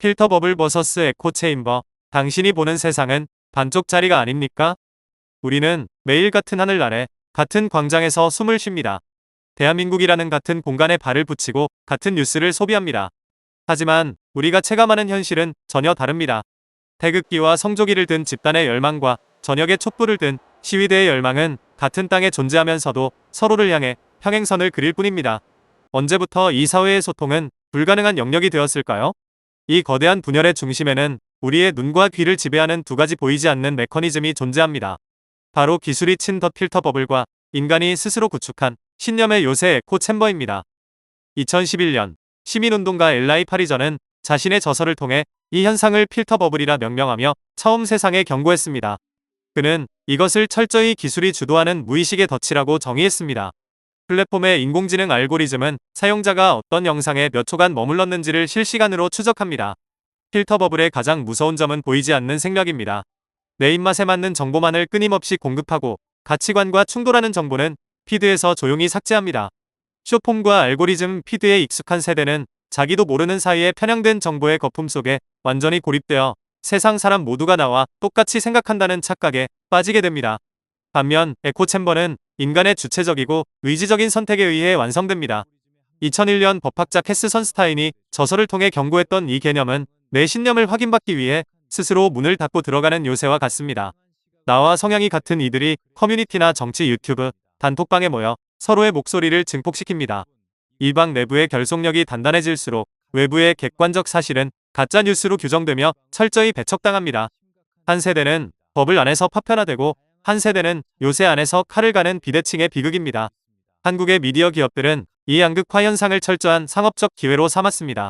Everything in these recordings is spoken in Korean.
필터 버블 vs 에코 체인버. 당신이 보는 세상은 반쪽짜리가 아닙니까? 우리는 매일 같은 하늘 아래, 같은 광장에서 숨을 쉽니다. 대한민국이라는 같은 공간에 발을 붙이고 같은 뉴스를 소비합니다. 하지만 우리가 체감하는 현실은 전혀 다릅니다. 태극기와 성조기를 든 집단의 열망과 저녁에 촛불을 든 시위대의 열망은 같은 땅에 존재하면서도 서로를 향해 평행선을 그릴 뿐입니다. 언제부터 이 사회의 소통은 불가능한 영역이 되었을까요? 이 거대한 분열의 중심에는 우리의 눈과 귀를 지배하는 두 가지 보이지 않는 메커니즘이 존재합니다. 바로 기술이 친 더 필터 버블과 인간이 스스로 구축한 신념의 요새 에코 챔버입니다. 2011년 시민운동가 엘라이 파리저는 자신의 저서를 통해 이 현상을 필터 버블이라 명명하며 처음 세상에 경고했습니다. 그는 이것을 철저히 기술이 주도하는 무의식의 덫이라고 정의했습니다. 플랫폼의 인공지능 알고리즘은 사용자가 어떤 영상에 몇 초간 머물렀는지를 실시간으로 추적합니다. 필터 버블의 가장 무서운 점은 보이지 않는 생략입니다. 내 입맛에 맞는 정보만을 끊임없이 공급하고 가치관과 충돌하는 정보는 피드에서 조용히 삭제합니다. 숏폼과 알고리즘 피드에 익숙한 세대는 자기도 모르는 사이에 편향된 정보의 거품 속에 완전히 고립되어 세상 사람 모두가 나와 똑같이 생각한다는 착각에 빠지게 됩니다. 반면 에코챔버는 인간의 주체적이고 의지적인 선택에 의해 완성됩니다. 2001년 법학자 캐스 선스타인이 저서를 통해 경고했던 이 개념은 내 신념을 확인받기 위해 스스로 문을 닫고 들어가는 요새와 같습니다. 나와 성향이 같은 이들이 커뮤니티나 정치 유튜브, 단톡방에 모여 서로의 목소리를 증폭시킵니다. 이 방 내부의 결속력이 단단해질수록 외부의 객관적 사실은 가짜 뉴스로 규정되며 철저히 배척당합니다. 한 세대는 버블 안에서 파편화되고 한 세대는 요새 안에서 칼을 가는 비대칭의 비극입니다. 한국의 미디어 기업들은 이 양극화 현상을 철저한 상업적 기회로 삼았습니다.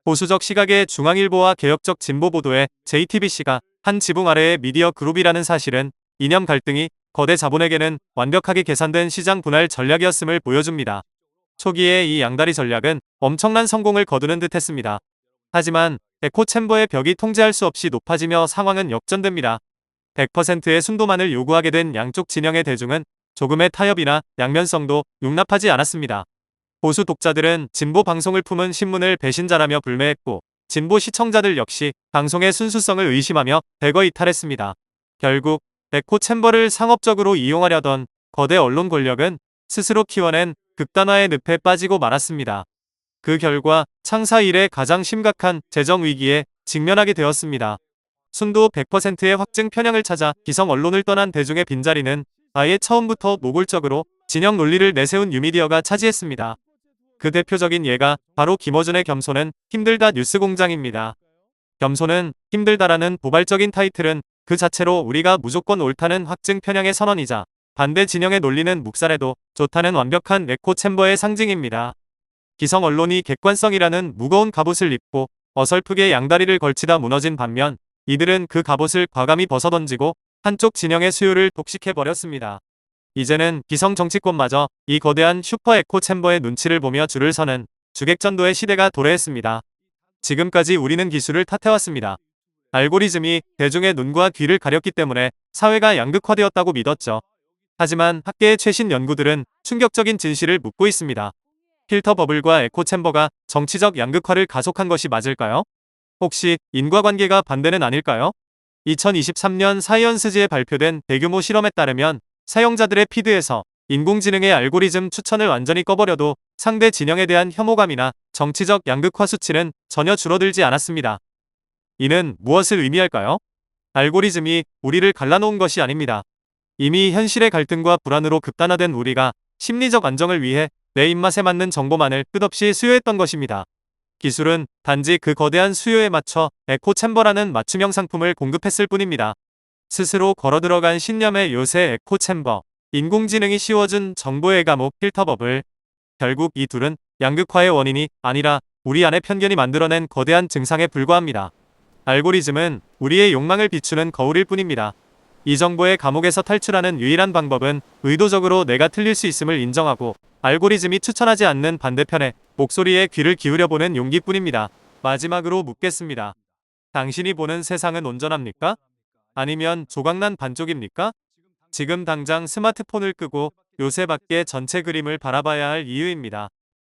보수적 시각의 중앙일보와 개혁적 진보 보도의 JTBC가 한 지붕 아래의 미디어 그룹이라는 사실은 이념 갈등이 거대 자본에게는 완벽하게 계산된 시장 분할 전략이었음을 보여줍니다. 초기에 이 양다리 전략은 엄청난 성공을 거두는 듯 했습니다. 하지만 에코챔버의 벽이 통제할 수 없이 높아지며 상황은 역전됩니다. 100%의 순도만을 요구하게 된 양쪽 진영의 대중은 조금의 타협이나 양면성도 용납하지 않았습니다. 보수 독자들은 진보 방송을 품은 신문을 배신자라며 불매했고 진보 시청자들 역시 방송의 순수성을 의심하며 대거 이탈했습니다. 결국 에코챔버를 상업적으로 이용하려던 거대 언론 권력은 스스로 키워낸 극단화의 늪에 빠지고 말았습니다. 그 결과 창사 이래 가장 심각한 재정 위기에 직면하게 되었습니다. 순도 100%의 확증 편향을 찾아 기성 언론을 떠난 대중의 빈자리는 아예 처음부터 노골적으로 진영 논리를 내세운 뉴미디어가 차지했습니다. 그 대표적인 예가 바로 김어준의 겸손은 힘들다 뉴스공장입니다. 겸손은 힘들다라는 도발적인 타이틀은 그 자체로 우리가 무조건 옳다는 확증 편향의 선언이자 반대 진영의 논리는 묵살해도 좋다는 완벽한 에코챔버의 상징입니다. 기성 언론이 객관성이라는 무거운 갑옷을 입고 어설프게 양다리를 걸치다 무너진 반면 이들은 그 갑옷을 과감히 벗어던지고 한쪽 진영의 수요를 독식해버렸습니다. 이제는 기성 정치권마저 이 거대한 슈퍼 에코챔버의 눈치를 보며 줄을 서는 주객전도의 시대가 도래했습니다. 지금까지 우리는 기술을 탓해왔습니다. 알고리즘이 대중의 눈과 귀를 가렸기 때문에 사회가 양극화되었다고 믿었죠. 하지만 학계의 최신 연구들은 충격적인 진실을 묻고 있습니다. 필터 버블과 에코챔버가 정치적 양극화를 가속한 것이 맞을까요? 혹시 인과관계가 반대는 아닐까요? 2023년 사이언스지에 발표된 대규모 실험에 따르면 사용자들의 피드에서 인공지능의 알고리즘 추천을 완전히 꺼버려도 상대 진영에 대한 혐오감이나 정치적 양극화 수치는 전혀 줄어들지 않았습니다. 이는 무엇을 의미할까요? 알고리즘이 우리를 갈라놓은 것이 아닙니다. 이미 현실의 갈등과 불안으로 극단화된 우리가 심리적 안정을 위해 내 입맛에 맞는 정보만을 끝없이 수요했던 것입니다. 기술은 단지 그 거대한 수요에 맞춰 에코챔버라는 맞춤형 상품을 공급했을 뿐입니다. 스스로 걸어들어간 신념의 요새 에코챔버, 인공지능이 씌워준 정보의 감옥 필터 버블. 결국 이 둘은 양극화의 원인이 아니라 우리 안의 편견이 만들어낸 거대한 증상에 불과합니다. 알고리즘은 우리의 욕망을 비추는 거울일 뿐입니다. 이 정보의 감옥에서 탈출하는 유일한 방법은 의도적으로 내가 틀릴 수 있음을 인정하고 알고리즘이 추천하지 않는 반대편의 목소리에 귀를 기울여보는 용기뿐입니다. 마지막으로 묻겠습니다. 당신이 보는 세상은 온전합니까? 아니면 조각난 반쪽입니까? 지금 당장 스마트폰을 끄고 요새 밖의 전체 그림을 바라봐야 할 이유입니다.